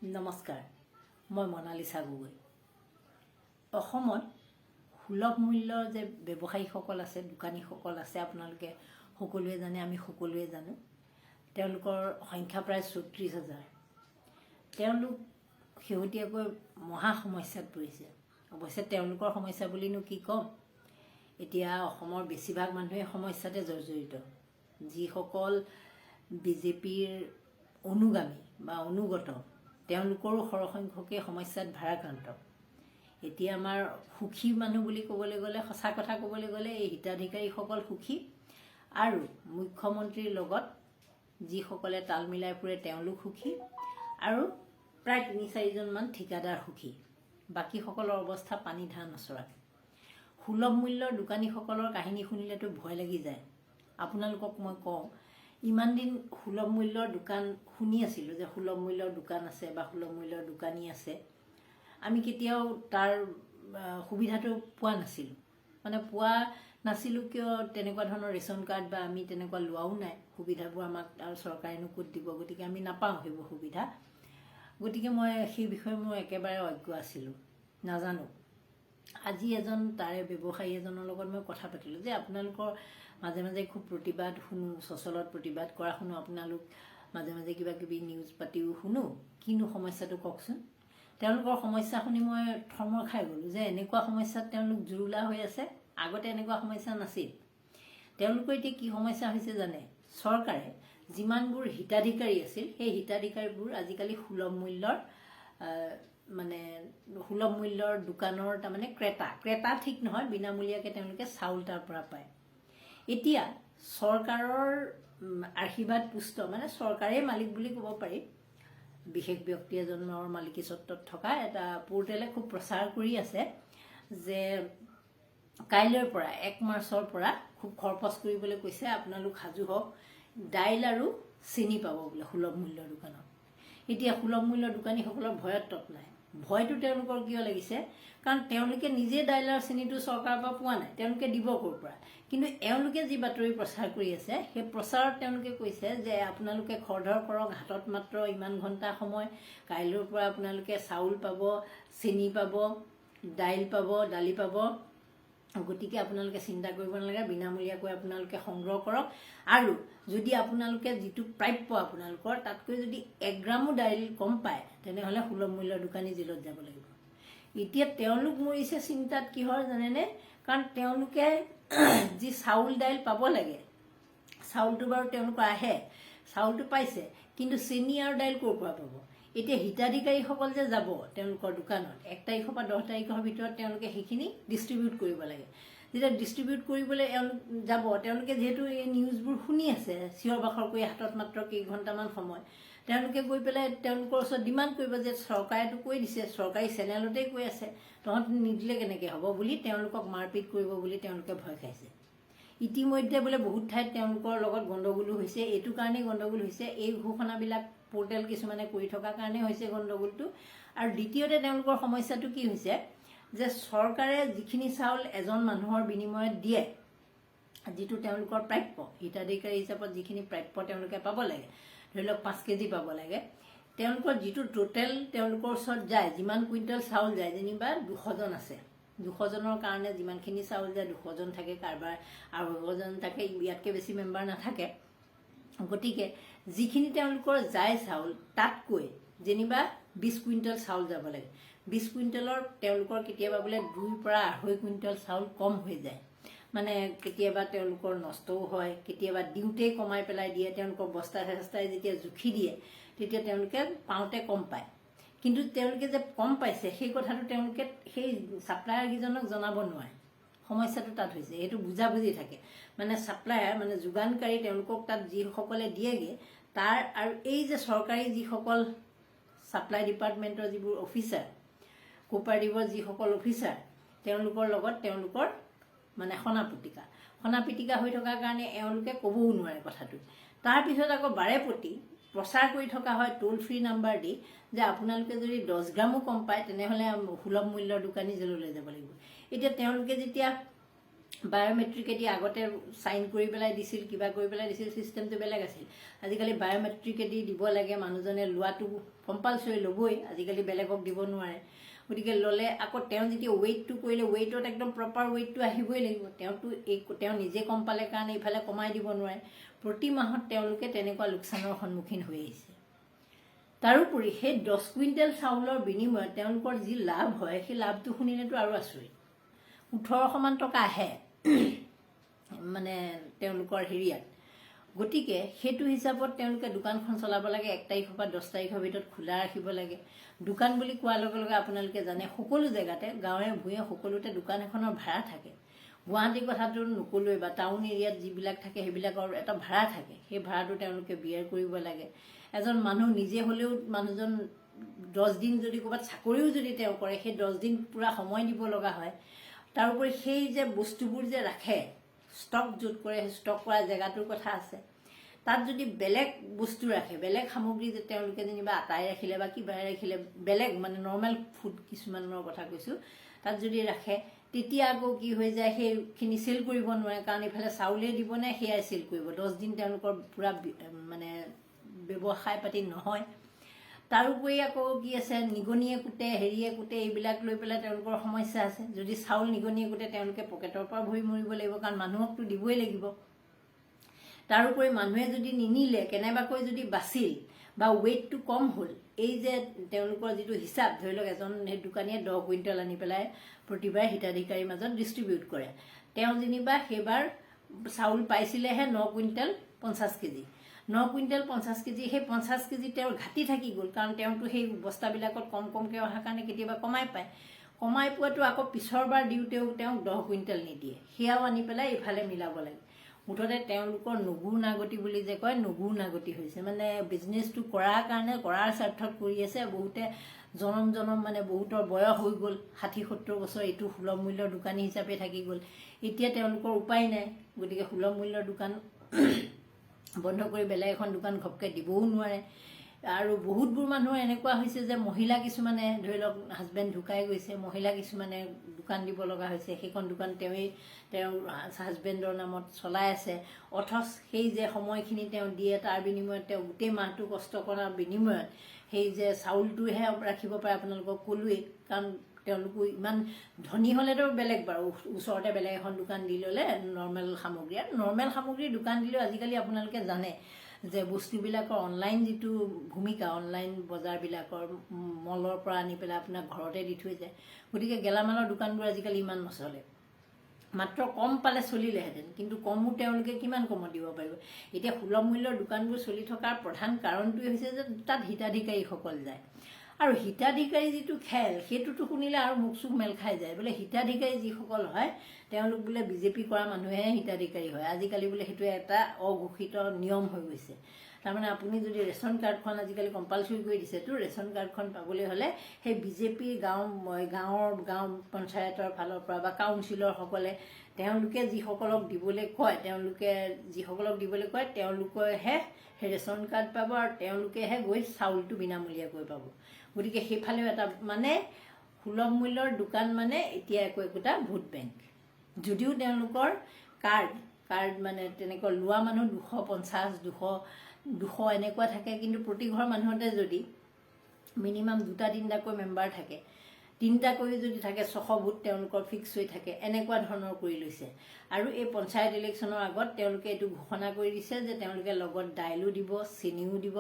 নমস্কাৰ, মই মনালিছা গগৈ। অসমত সুলভ মূল্যৰ যে ব্যৱসায়ীসকল আছে, দোকানীসকল আছে, আপোনালোকে সকলোৱে জানে, আমি সকলোৱে জানো। তেওঁলোকৰ সংখ্যা প্ৰায় ৩৬,০০০। তেওঁলোক শেহতীয়াকৈ মহা সমস্যাত পৰিছে। অৱশ্যে তেওঁলোকৰ সমস্যা বুলিনো কি ক'ম, এতিয়া অসমৰ বেছিভাগ মানুহে সমস্যাতে জৰ্জৰিত। যিসকল বিজেপিৰ অনুগামী বা অনুগত, তেওঁলোকৰো সৰহসংখ্যকে সমস্যাত ভাৰাক্ৰান্ত। এতিয়া আমাৰ সুখী মানুহ বুলি ক'বলৈ গ'লে, সঁচা কথা ক'বলৈ গ'লে, এই হিতাধিকাৰীসকল সুখী, আৰু মুখ্যমন্ত্ৰীৰ লগত যিসকলে তাল মিলাই ফুৰে তেওঁলোক সুখী, আৰু প্ৰায় ৩-৪জনমান ঠিকাদাৰ সুখী। বাকীসকলৰ অৱস্থা পানী ধান নচৰা। সুলভ মূল্যৰ দোকানীসকলৰ কাহিনী শুনিলেতো ভয় লাগি যায়। আপোনালোকক মই কওঁ, ইমান দিন সুলভ মূল্যৰ দোকান শুনি আছিলোঁ যে সুলভ মূল্যৰ দোকান আছে বা সুলভ মূল্যৰ দোকানী আছে। আমি কেতিয়াও তাৰ সুবিধাটো পোৱা নাছিলোঁ। পোৱা নাছিলোঁ কিয়, তেনেকুৱা ধৰণৰ ৰেচন কাৰ্ড বা আমি তেনেকুৱা লোৱাও নাই। সুবিধাবোৰ আমাক আৰু চৰকাৰেনো ক'ত দিব, গতিকে আমি নাপাওঁ সেইবোৰ সুবিধা। গতিকে মই সেই বিষয়ে মই একেবাৰে অজ্ঞ আছিলোঁ, নাজানো। আজি তাৰে ব্যৱসায়ী এজনৰ লগত মই কথা পাতিলোঁ যে আপোনালোকৰ মাজে মাজে খুব প্ৰতিবাদ শুনো, চচলত প্ৰতিবাদ কৰা শুনো, আপোনালোক মাজে মাজে কিবা কিবি নিউজ পাতিও শুনো, কিনো সমস্যাটো কওকচোন। তেওঁলোকৰ সমস্যা শুনি মই থৰ্মৰ খাই গ'লোঁ যে এনেকুৱা সমস্যাত তেওঁলোক জুৰুলা হৈ আছে। আগতে এনেকুৱা সমস্যা নাছিল। তেওঁলোকৰ এতিয়া কি সমস্যা হৈছে জানে? চৰকাৰে যিমানবোৰ হিতাধিকাৰী আছিল, সেই হিতাধিকাৰীবোৰ আজিকালি সুলভ মূল্যৰ দোকানৰ তাৰমানে ক্ৰেতা ঠিক নহয়, বিনামূলীয়াকৈ তেওঁলোকে চাউল তাৰ পৰা পায়। এতিয়া চৰকাৰৰ আশীৰ্বাদ পুষ্ট, চৰকাৰেই মালিক বুলি ক'ব পাৰি, বিশেষ ব্যক্তি এজনৰ মালিকী স্বত্বত থকা এটা পৰ্টেলে খুব প্ৰচাৰ কৰি আছে যে কাইলৈৰ পৰা ১ মাৰ্চৰ পৰা খুব খৰপচ কৰিবলৈ কৈছে, আপোনালোক সাজু হওক, দাইল আৰু চেনি পাব বোলে সুলভ মূল্যৰ দোকানত। এতিয়া সুলভ মূল্যৰ দোকানীসকলৰ ভয়ত তত নাই। ভয়টো তেওঁলোকৰ কিয় লাগিছে? কাৰণ তেওঁলোকে নিজে দাইল আৰু চেনিটো চৰকাৰৰ পৰা পোৱা নাই, তেওঁলোকে দিব ক'ৰ পৰা। কিন্তু এওঁলোকে যি বাতৰি প্ৰচাৰ কৰি আছে, সেই প্ৰচাৰত তেওঁলোকে কৈছে যে আপোনালোকে খৰধৰ কৰক, হাতত মাত্ৰ ইমান ঘণ্টা সময়, কাইলৈৰ পৰা আপোনালোকে চাউল পাব, চেনি পাব, দাইল পাব, দালি পাব। গতিকে আপোনালোকে চিন্তা কৰিব নালাগে, বিনামূলীয়াকৈ আপোনালোকে সংগ্ৰহ কৰক, আৰু যদি আপোনালোকে যিটো প্ৰাপ্য আপোনালোকৰ তাতকৈ যদি ১ গ্ৰামো দাইল কম পায়, তেনেহ'লে সুলভ মূল্যৰ দোকানী জেলত যাব লাগিব। এতিয়া তেওঁলোক মৰিছে চিন্তাত কিহৰ জানেনে? কাৰণ তেওঁলোকে যি চাউল দাইল পাব লাগে, চাউলটো বাৰু তেওঁলোকৰ আহে, চাউলটো পাইছে, কিন্তু চেনি আৰু দাইল ক'ৰ পৰা পাব? এতিয়া হিতাধিকাৰীসকল যে যাব তেওঁলোকৰ দোকানত ১ তাৰিখৰ পৰা 10 তাৰিখৰ ভিতৰত তেওঁলোকে সেইখিনি ডিষ্ট্ৰিবিউট কৰিব লাগে। যেতিয়া ডিষ্ট্ৰিবিউট কৰিবলৈ যাব, তেওঁলোকে যিহেতু এই নিউজবোৰ শুনি আছে চিঞৰ বাখৰ কৰি, হাতত মাত্ৰ কেইঘণ্টামান সময়, তেওঁলোকে গৈ পেলাই তেওঁলোকৰ ওচৰত ডিমাণ্ড কৰিব যে চৰকাৰেতো কৈ দিছে, চৰকাৰী চেনেলতেই কৈ আছে, তহঁতি নিদিলে কেনেকৈ হ'ব বুলি তেওঁলোকক মাৰপিট কৰিব বুলি তেওঁলোকে ভয় খাইছে। ইতিমধ্যে বোলে বহুত ঠাইত তেওঁলোকৰ লগত গণ্ডগোলো হৈছে। এইটো কাৰণেই গণ্ডগোল হৈছে, এই ঘোষণাবিলাক পৰ্টেল কিছুমানে কৰি থকাৰ কাৰণে হৈছে গণ্ডগোলটো। আৰু দ্বিতীয়তে তেওঁলোকৰ সমস্যাটো কি হৈছে যে চৰকাৰে যিখিনি চাউল এজন মানুহৰ বিনিময়ত দিয়ে, যিটো তেওঁলোকৰ প্ৰাপ্য, হিতাধিকাৰী হিচাপত যিখিনি প্ৰাপ্য তেওঁলোকে পাব লাগে, ধৰি লওক 5 কেজি পাব লাগে, তেওঁলোকৰ যিটো টোটেল তেওঁলোকৰ ওচৰত যায়, যিমান কুইণ্টেল চাউল যায়, যেনিবা 200জন আছে, 200জনৰ কাৰণে যিমানখিনি চাউল যায়, 200জন থাকে, কাৰোবাৰ 250জন থাকে, ইয়াতকৈ বেছি মেম্বাৰ নাথাকে। গতিকে যিখিনি তেওঁলোকৰ যায় চাউল, তাতকৈ যেনিবা 20 কুইণ্টেল চাউল যাব লাগে। 20 কুইণ্টেলৰ তেওঁলোকৰ কেতিয়াবা বোলে 2 পৰা 2.5 কুইণ্টেল চাউল কম হৈ যায়। কেতিয়াবা তেওঁলোকৰ নষ্টও হয়, কেতিয়াবা দিওঁতেই কমাই পেলাই দিয়ে, তেওঁলোকৰ বস্তাই যেতিয়া জুখি দিয়ে, তেতিয়া তেওঁলোকে পাওঁতে কম পায়। কিন্তু তেওঁলোকে যে কম পাইছে সেই কথাটো তেওঁলোকে সেই ছাপ্লায়াৰকেইজনক জনাব নোৱাৰে। সমস্যাটো তাত হৈছে, সেইটো বুজাবুজি থাকে। ছাপ্লায়াৰ যোগানকাৰী, তেওঁলোকক তাত যিসকলে দিয়েগৈ তাৰ, আৰু এই যে চৰকাৰী যিসকল ছাপ্লাই ডিপাৰ্টমেণ্টৰ যিবোৰ অফিচাৰ, কোঅপাৰেটিভৰ যিসকল অফিচাৰ, তেওঁলোকৰ লগত তেওঁলোকৰ সনাপিটিকা হৈ থকাৰ কাৰণে এওঁলোকে ক'বও নোৱাৰে কথাটো। তাৰপিছত আকৌ বাৰেপতি প্ৰচাৰ কৰি থকা হয় টোল ফ্ৰী নাম্বাৰ দি যে আপোনালোকে যদি 10 গ্ৰামো কম পায়, তেনেহ'লে সুলভ মূল্যৰ দোকানী জেললৈ যাব লাগিব। এতিয়া তেওঁলোকে যেতিয়া বায়োমেট্ৰিকেদি আগতে চাইন কৰি পেলাই দিছিল, কিবা কৰি পেলাই দিছিল, ছিষ্টেমটো বেলেগ আছিল। আজিকালি বায়োমেট্ৰিকেদি দিব লাগে, মানুহজনে লোৱাটো কম্পালচৰি ল'বই, আজিকালি বেলেগক দিব নোৱাৰে। গতিকে ল'লে আকৌ তেওঁ যেতিয়া ৱেইটটো কৰিলে, ৱেইটত একদম প্ৰপাৰ ৱেইটটো আহিবই লাগিব। তেওঁ নিজে কম পালে কাৰণে ইফালে কমাই দিব নোৱাৰে। প্ৰতি মাহত তেওঁলোকে তেনেকুৱা লোকচানৰ সন্মুখীন হৈ আহিছে। তাৰোপৰি সেই 10 কুইণ্টেল চাউলৰ বিনিময়ত তেওঁলোকৰ যি লাভ হয়, সেই লাভটো শুনিলেতো আৰু আচৰিত। 1800 টকা আহে মানে তেওঁলোকৰ হেৰিয়াত। গতিকে সেইটো হিচাপত তেওঁলোকে দোকানখন চলাব লাগে, 1 তাৰিখৰ পৰা 10 তাৰিখৰ ভিতৰত খোলা ৰাখিব লাগে। দোকান বুলি কোৱাৰ লগে লগে আপোনালোকে জানে সকলো জেগাতে গাঁৱে ভূঞে সকলোতে দোকান এখনৰ ভাড়া থাকে। গুৱাহাটীৰ কথাটো নকলোৱে, বা টাউন এৰিয়াত যিবিলাক থাকে সেইবিলাকৰ এটা ভাড়া থাকে। সেই ভাড়াটো তেওঁলোকে বিয়াৰ কৰিব লাগে। এজন মানুহ নিজে হ'লেও মানুহজন 10 দিন যদি ক'ৰবাত চাকৰিও যদি তেওঁ কৰে, সেই 10 দিন পূৰা সময় দিব লগা হয়। তাৰোপৰি সেই যে বস্তুবোৰ যে ৰাখে, ষ্টক য'ত কৰে, সেই ষ্টক কৰা জেগাটোৰ কথা আছে। তাত যদি বেলেগ বস্তু ৰাখে, বেলেগ সামগ্ৰী যে তেওঁলোকে যেনিবা আটাই ৰাখিলে বা কিবাই ৰাখিলে, বেলেগ মানে নৰ্মেল ফুড কিছুমানৰ কথা কৈছোঁ, তাত যদি ৰাখে, তেতিয়া আকৌ কি হৈ যায়, সেইখিনি চেল কৰিব নোৱাৰে। কাৰণ ইফালে চাউলেই দিবনে সেয়াই চেল কৰিব। 10 দিন তেওঁলোকৰ পূৰা মানে ব্যৱসায় পাতি নহয়। তাৰোপৰি আকৌ কি আছে, নিগনিয়ে কুটে, হেৰিয়ে কুটে, এইবিলাক লৈ পেলাই তেওঁলোকৰ সমস্যা আছে। যদি চাউল নিগনিয়ে কুটে, তেওঁলোকে পকেটৰ পৰা ভৰি মৰিব লাগিব, কাৰণ মানুহকতো দিবই লাগিব। তাৰোপৰি মানুহে যদি নিনিলে, কেনেবাকৈ যদি বাছিল বা ৱেইটটো কম হ'ল, এই যে তেওঁলোকৰ যিটো হিচাপ, ধৰি লওক এজন সেই দোকানীয়ে 10 কুইণ্টেল আনি পেলাই প্ৰতিবাৰে হিতাধিকাৰীৰ মাজত ডিষ্ট্ৰিবিউট কৰে। তেওঁ যেনিবা সেইবাৰ চাউল পাইছিলেহে 9 কুইণ্টেল 50 কেজি। 9 কুইণ্টেল 50 কেজি, সেই 50 কেজি তেওঁৰ ঘাটি থাকি গ'ল। কাৰণ তেওঁতো সেই বস্তাবিলাকত কমকৈ অহাৰ কাৰণে কেতিয়াবা কমাই পায়। কমাই পোৱাটো আকৌ পিছৰবাৰ দিওঁতেও তেওঁক 10 কুইণ্টেল নিদিয়ে, সেয়াও আনি পেলাই ইফালে মিলাব লাগে। মুঠতে তেওঁলোকৰ নগুৰ নাগতি বুলি যে কয়, নগুৰ নাগতি হৈছে। মানে বিজনেছটো কৰাৰ কাৰণে, কৰাৰ স্বাৰ্থত কৰি আছে। বহুতে জনম মানে বহুতৰ বয়স হৈ গ'ল, 60-70 বছৰ, এইটো সুলভ মূল্যৰ দোকানী হিচাপে থাকি গ'ল। এতিয়া তেওঁলোকৰ উপায় নাই। গতিকে সুলভ মূল্যৰ দোকান বন্ধ কৰি বেলেগ এখন দোকান ঘপকৈ দিবও নোৱাৰে। আৰু বহুতবোৰ মানুহৰ এনেকুৱা হৈছে যে মহিলা কিছুমানে, ধৰি লওক হাজবেণ্ড ঢুকাই গৈছে, মহিলা কিছুমানে দোকান দিব লগা হৈছে। সেইখন দোকান তেওঁৰ হাজবেণ্ডৰ নামত চলাই আছে। অথচ সেই যে সময়খিনি তেওঁ দিয়ে, তাৰ বিনিময়ত তেওঁ গোটেই মাহটো কষ্ট কৰাৰ বিনিময়ত সেই যে চাউলটোহে ৰাখিব পাৰে। আপোনালোকক ক'লোৱেই, কাৰণ তেওঁলোকো ইমান ধনী হ'লেতো বেলেগ বাৰু, ওচৰতে বেলেগ এখন দোকান দি ল'লে নৰ্মেল সামগ্ৰী। আৰু নৰ্মেল সামগ্ৰীৰ দোকান দিলেও আজিকালি আপোনালোকে জানে যে বস্তুবিলাকৰ অনলাইন যিটো ভূমিকা, অনলাইন বজাৰবিলাকৰ মলৰ পৰা আনি পেলাই আপোনাক ঘৰতে দি থৈ যায়। গতিকে গেলামালৰ দোকানবোৰ আজিকালি ইমান নচলে। মাত্ৰ কম পালে চলিলেহেঁতেন, কিন্তু কমো তেওঁলোকে কিমান কমত দিব পাৰিব। এতিয়া সুলভ মূল্যৰ দোকানবোৰ চলি থকাৰ প্ৰধান কাৰণটোৱে হৈছে যে তাত হিতাধিকাৰীসকল যায়। আৰু হিতাধিকাৰী যিটো খেল, সেইটোতো শুনিলে আৰু মুখ চুখ মেল খাই যায়। বোলে হিতাধিকাৰী যিসকল হয়, তেওঁলোক বোলে বিজেপি কৰা মানুহেহে হিতাধিকাৰী হয়। আজিকালি বোলে সেইটো এটা অঘোষিত নিয়ম হৈ গৈছে। তাৰমানে আপুনি যদি ৰেচন কাৰ্ডখন আজিকালি কম্পালচৰি কৰি দিছেতো, ৰেচন কাৰ্ডখন পাবলৈ হ'লে সেই বিজেপি গাঁও পঞ্চায়তৰ ফালৰ পৰা বা কাউন্সিলৰসকলে তেওঁলোকে যিসকলক দিবলৈ কয়, তেওঁলোকেহে সেই ৰেচন কাৰ্ড পাব, আৰু তেওঁলোকেহে গৈ চাউলটো বিনামূলীয়াকৈ পাব। গতিকে সেইফালেও এটা মানে সুলভ মূল্যৰ দোকান মানে এতিয়া একোটা ভোট বেংক। যদিও তেওঁলোকৰ কাৰ্ড মানে তেনেকুৱা লোৱা মানুহ 250, 200 এনেকুৱা থাকে, কিন্তু প্ৰতি ঘৰ মানুহতে যদি মিনিমাম 2-3টাকৈ মেম্বাৰ থাকে, 3টাকৈ যদি থাকে, 600 ভোট তেওঁলোকৰ ফিক্স হৈ থাকে। এনেকুৱা ধৰণৰ কৰি লৈছে। আৰু এই পঞ্চায়ত ইলেকশ্যনৰ আগত তেওঁলোকে এইটো ঘোষণা কৰি দিছে যে তেওঁলোকে লগত দাইলো দিব, চেনিও দিব।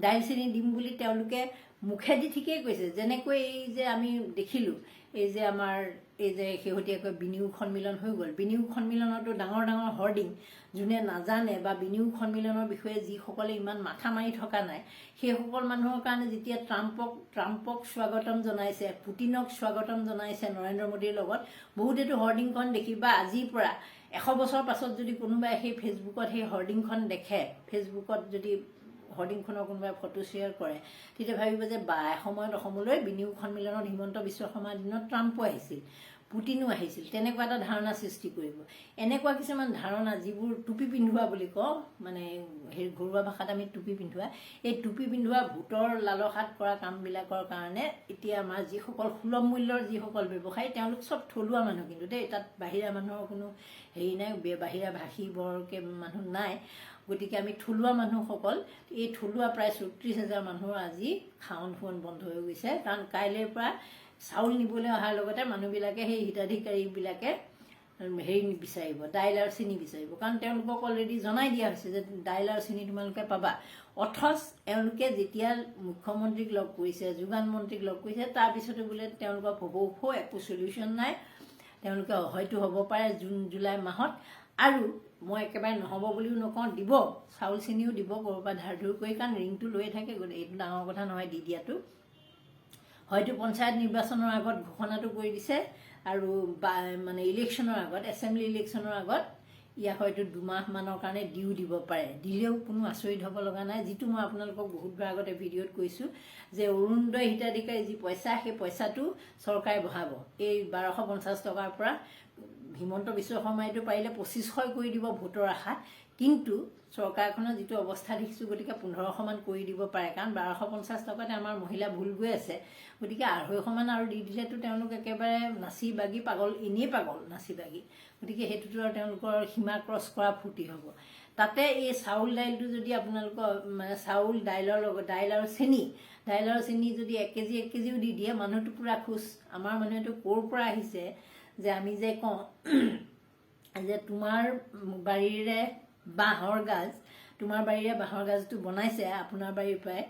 দাইল চেনি দিম বুলি তেওঁলোকে মুখেদি ঠিকেই কৈছে। যেনেকৈ এই যে আমি দেখিলোঁ, এই যে আমাৰ এই যে শেহতীয়াকৈ বিনিয়োগ সন্মিলন হৈ গ'ল, বিনিয়োগ সন্মিলনতো ডাঙৰ ডাঙৰ হৰ্ডিং, যোনে নাজানে বা বিনিয়োগ সন্মিলনৰ বিষয়ে যিসকলে ইমান মাথা মাৰি থকা নাই, সেইসকল মানুহৰ কাৰণে যেতিয়া ট্ৰাম্পক স্বাগতম জনাইছে, পুটিনক স্বাগতম জনাইছে নৰেন্দ্ৰ মোদীৰ লগত, বহুতেতো হৰ্ডিংখন দেখি বা আজিৰ পৰা 100 বছৰ পাছত যদি কোনোবাই সেই ফেচবুকত সেই হৰ্ডিংখন দেখে, ফেচবুকত যদি হৰ্ডিংখনৰ কোনোবাই ফটো শ্বেয়াৰ কৰে, তেতিয়া ভাবিব যে এসময়ত অসমলৈ বিনিয়োগ সন্মিলনত হিমন্ত বিশ্ব শৰ্মাৰ দিনত ট্ৰাম্পো আহিছিল। পুটিনো আহিছিল, তেনেকুৱা এটা ধাৰণা সৃষ্টি কৰিব। এনেকুৱা কিছুমান ধাৰণা যিবোৰ টুপি পিন্ধোৱা বুলি কওঁ, মানে সেই ঘৰুৱা ভাষাত আমি টুপি পিন্ধোৱা, এই টুপি পিন্ধোৱা ভোটৰ লালসাত কৰা কামবিলাকৰ কাৰণে এতিয়া আমাৰ যিসকল সুলভ মূল্যৰ যিসকল ব্যৱসায়ী, তেওঁলোক চব থলুৱা মানুহ কিন্তু দেই, তাত বাহিৰা মানুহৰ কোনো হেৰি নাই, বাহিৰা ভাষী বৰকৈ মানুহ নাই। গতিকে আমি থলুৱা মানুহসকল, এই থলুৱা প্ৰায় ৩৪,০০০ মানুহৰ আজি খাৱন শুৱন বন্ধ হৈ গৈছে। কাৰণ কাইলৈৰ পৰা চাউল নিবলৈ অহাৰ লগতে মানুহবিলাকে সেই হিতাধিকাৰীবিলাকে হেৰি বিচাৰিব, দাইল আৰু চেনি বিচাৰিব। কাৰণ তেওঁলোকক অলৰেডি জনাই দিয়া হৈছে যে দাইল আৰু চেনি তোমালোকে পাবা। অথচ এওঁলোকে যেতিয়া মুখ্যমন্ত্ৰীক লগ কৰিছে, যোগান মন্ত্ৰীক লগ কৰিছে, তাৰপিছতো বোলে তেওঁলোকৰ ভবৌ একো চলিউশ্যন নাই। তেওঁলোকে হয়তো হ'ব পাৰে জুলাই মাহত, আৰু মই একেবাৰে নহ'ব বুলিও নকওঁ, দিব, চাউল চেনিও দিব ক'ৰবাৰ পৰা ধাৰ ধুৰ কৰি, কাৰণ ৰিংটো লৈয়ে থাকে, এইটো ডাঙৰ কথা নহয় দি দিয়াটো। হয়তো পঞ্চায়ত নিৰ্বাচনৰ আগত ঘোষণাটো কৰি দিছে, আৰু মানে ইলেকশ্যনৰ আগত, এছেম্বলি ইলেকশ্যনৰ আগত ইয়াক হয়তো 2 মাহমানৰ কাৰণে দিও দিব পাৰে। দিলেও কোনো আচৰিত হ'ব লগা নাই, যিটো মই আপোনালোকক বহুতবাৰ আগতে ভিডিঅ'ত কৈছোঁ যে অৰুণোদয় হিতাধিকাৰী যি পইচা, সেই পইচাটো চৰকাৰে বঢ়াব। এই 1250 টকাৰ পৰা হিমন্ত বিশ্ব শৰ্মাইতো পাৰিলে 2500 কৰি দিব ভোটৰ আশাত, কিন্তু চৰকাৰখনৰ যিটো অৱস্থা দেখিছোঁ, গতিকে 1500মান কৰি দিব পাৰে। কাৰণ 1250 টকাতে আমাৰ মহিলা ভুল গৈ আছে, গতিকে 250মান আৰু দি দিলেতো তেওঁলোক একেবাৰে নাচি বাগি পাগল, এনেই পাগল নাচি বাগি। গতিকে সেইটোতো আৰু তেওঁলোকৰ সীমা ক্ৰছ কৰা ফূৰ্তি হ'ব। তাতে এই চাউল দাইলটো যদি আপোনালোকৰ মানে চাউল দাইলৰ লগত দাইল আৰু চেনি যদি 1 কেজিও দি দিয়ে, মানুহটো পূৰা খুচ। আমাৰ মানুহেতো ক'ৰ পৰা আহিছে যে আমি যে কওঁ যে তোমাৰ বাৰীৰে বাঁহৰ গাজটো বনাইছে আপোনাৰ বাৰীৰ পৰাই,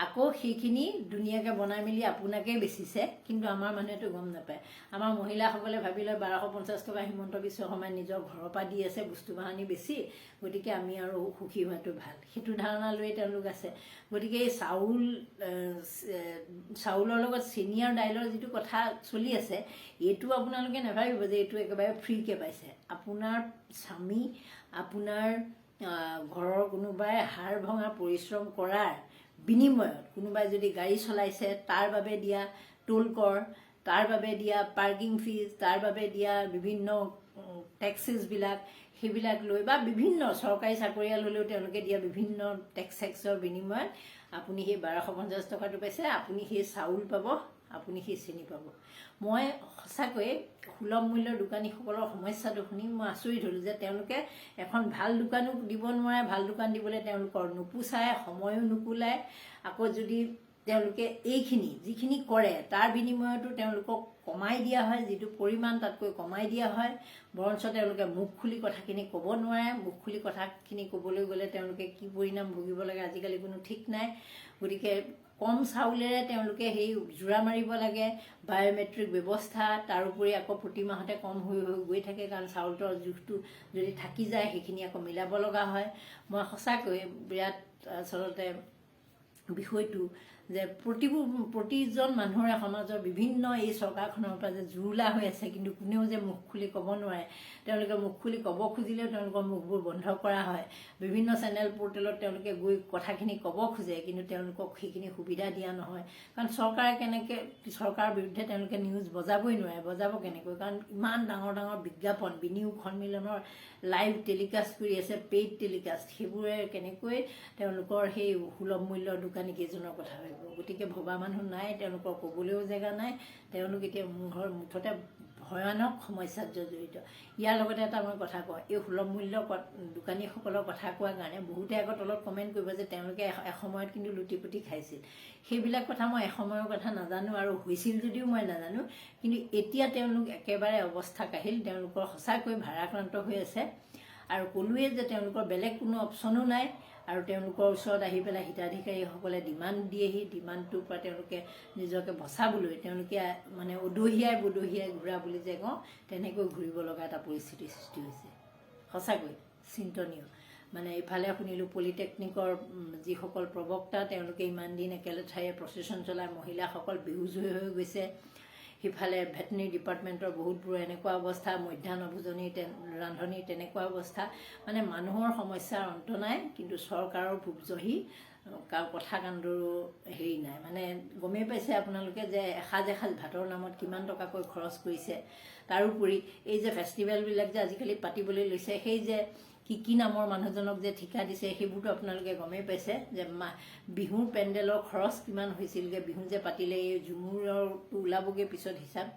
আকৌ সেইখিনি ধুনীয়াকৈ বনাই মেলি আপোনাকেই বেচিছে, কিন্তু আমাৰ মানুহেতো গম নাপায়। আমাৰ মহিলাসকলে ভাবি লয় 1250 টকা হিমন্ত বিশ্ব শৰ্মাই নিজৰ ঘৰৰ পৰা দি আছে বস্তু বাহানি বেছি, গতিকে আমি আৰু সুখী হোৱাটো ভাল, সেইটো ধাৰণা লৈ তেওঁলোক আছে। গতিকে এই চাউলৰ লগত চেনি আৰু দাইলৰ যিটো কথা চলি আছে, এইটো আপোনালোকে নাভাবিব যে এইটো একেবাৰে ফ্ৰীকৈ পাইছে। আপোনাৰ স্বামী, আপোনাৰ ঘৰৰ কোনোবাই হাড় ভঙা পৰিশ্ৰম কৰাৰ বিনিময়ত, কোনোবাই যদি গাড়ী চলাইছে তাৰ বাবে দিয়া টোল কৰ, তাৰ বাবে দিয়া পাৰ্কিং ফিজ, তাৰ বাবে দিয়া বিভিন্ন টেক্সেছবিলাক, সেইবিলাক লৈ বা বিভিন্ন চৰকাৰী চাকৰিয়াল হ'লেও তেওঁলোকে দিয়া বিভিন্ন টেক্সৰ বিনিময়ত আপুনি সেই 1250 টকাটো পাইছে, আপুনি সেই চাউল পাব, আপুনি সেই চেনি পাব। মই সঁচাকৈয়ে সুলভ মূল্যৰ দোকানীসকলৰ সমস্যাটো শুনি মই আচৰিত হ'লোঁ যে তেওঁলোকে এখন ভাল দোকানো দিব নোৱাৰে, ভাল দোকান দিবলৈ তেওঁলোকৰ নোপোচায়, সময়ো নোকোলায়। আকৌ যদি তেওঁলোকে যিখিনি কৰে তাৰ বিনিময়তো তেওঁলোকক কমাই দিয়া হয়, যিটো পৰিমাণ তাতকৈ কমাই দিয়া হয়, বৰঞ্চ তেওঁলোকে মুখ খুলি কথাখিনি ক'ব নোৱাৰে। মুখ খুলি কথাখিনি ক'বলৈ গ'লে তেওঁলোকে কি পৰিণাম ভুগিব লাগে আজিকালি কোনো ঠিক নাই। গতিকে কম চাউলেৰে তেওঁলোকে সেই জোৰা মাৰিব লাগে, বায়'মেট্ৰিক ব্যৱস্থা, তাৰোপৰি আকৌ প্ৰতি মাহতে কম হৈ গৈ থাকে, কাৰণ চাউলৰ জোখটো যদি থাকি যায় সেইখিনি আকৌ মিলাব লগা হয়। মই সঁচাকৈ বিৰাট আচলতে বিষয়টো যে প্ৰতিজন মানুহৰে সমাজৰ বিভিন্ন এই চৰকাৰখনৰ পৰা যে জুৰুলা হৈ আছে, কিন্তু কোনেও যে মুখ খুলি ক'ব নোৱাৰে। তেওঁলোকে মুখ খুলি ক'ব খুজিলেও তেওঁলোকৰ মুখবোৰ বন্ধ কৰা হয়। বিভিন্ন চেনেল পৰ্টেলত তেওঁলোকে গৈ কথাখিনি ক'ব খোজে, কিন্তু তেওঁলোকক সেইখিনি সুবিধা দিয়া নহয়। কাৰণ চৰকাৰৰ বিৰুদ্ধে তেওঁলোকে নিউজ বজাবই নোৱাৰে, বজাব কেনেকৈ? কাৰণ ইমান ডাঙৰ ডাঙৰ বিজ্ঞাপন, বিনিয়োগ সন্মিলনৰ লাইভ টেলিকাষ্ট কৰি আছে, পেইড টেলিকাষ্ট, সেইবোৰে কেনেকৈ তেওঁলোকৰ সেই সুলভ মূল্যৰ দোকানীকেইজনৰ কথা ভাবিব? গতিকে ভবা মানুহ নাই, তেওঁলোকৰ ক'বলৈও জেগা নাই। তেওঁলোক এতিয়া মুঠতে ভয়ানক সমস্যাত জড়িত। ইয়াৰ লগতে এটা মই কথা কওঁ, এই সুলভ মূল্য দোকানীসকলৰ কথা কোৱাৰ কাৰণে বহুতে আকৌ তলত কমেণ্ট কৰিব যে তেওঁলোকে এসময়ত কিন্তু লুটিপুটি খাইছিল। সেইবিলাক কথা মই এসময়ৰ কথা নাজানো, আৰু হৈছিল যদিও মই নাজানো, কিন্তু এতিয়া তেওঁলোক একেবাৰে অৱস্থা কাহিল। তেওঁলোকৰ সঁচাকৈ ভাৰাক্ৰান্ত হৈ আছে, আৰু ক'লোৱে যে তেওঁলোকৰ বেলেগ কোনো অপশ্যনো নাই। আৰু তেওঁলোকৰ ওচৰত আহি পেলাই হিতাধিকাৰীসকলে ডিমাণ্ড দিয়েহি, ডিমাণ্ডটোৰ পৰা তেওঁলোকে নিজকে বচাবলৈ তেওঁলোকে মানে বদহিয়াই ঘূৰা বুলি যে কওঁ, তেনেকৈ ঘূৰিব লগা এটা পৰিস্থিতিৰ সৃষ্টি হৈছে। সঁচাকৈ চিন্তনীয়। মানে ইফালে শুনিলোঁ পলিটেকনিকৰ যিসকল প্ৰবক্তা, তেওঁলোকে ইমান দিন একেলেঠাৰিয়ে প্ৰচেছন চলাই মহিলাসকল বেহুজ হৈ গৈছে। সিফালে ভেটেনেৰী ডিপাৰ্টমেণ্টৰ বহুতবোৰ এনেকুৱা অৱস্থা, মধ্যাহ্ন ভোজনী ৰান্ধনিৰ তেনেকুৱা অৱস্থা। মানে মানুহৰ সমস্যাৰ অন্ত নাই, কিন্তু চৰকাৰৰ ভোগজহি কথা কান্দৰো হেৰি নাই। মানে গমেই পাইছে আপোনালোকে যে এসাঁজ ভাতৰ নামত কিমান টকাকৈ খৰচ কৰিছে। তাৰোপৰি এই যে ফেষ্টিভেলবিলাক যে আজিকালি পাতিবলৈ লৈছে, সেই যে কি নামৰ মানুহজনক যে ঠিকা দিছে, সেইবোৰতো আপোনালোকে গমেই পাইছে যে বিহুৰ পেণ্ডেলৰ খৰচ কিমান হৈছিলগৈ। বিহু যে পাতিলে এই ঝুমুৰটো ওলাবগৈ পিছত হিচাপ।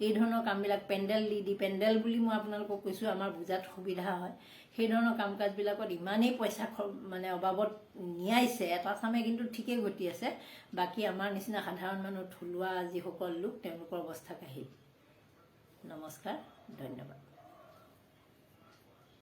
এই ধৰণৰ কামবিলাক পেণ্ডেল দি পেণ্ডেল বুলি মই আপোনালোকক কৈছোঁ, আমাৰ বুজাত সুবিধা হয়। সেই ধৰণৰ কাম কাজবিলাকত ইমানেই পইচা মানে অবাবত নিয়াইছে, এটা চামে কিন্তু ঠিকেই ঘটি আছে। বাকী আমাৰ নিচিনা সাধাৰণ মানুহ থলুৱা যিসকল লোক, তেওঁলোকৰ অৱস্থা কাহিল। নমস্কাৰ, ধন্যবাদ।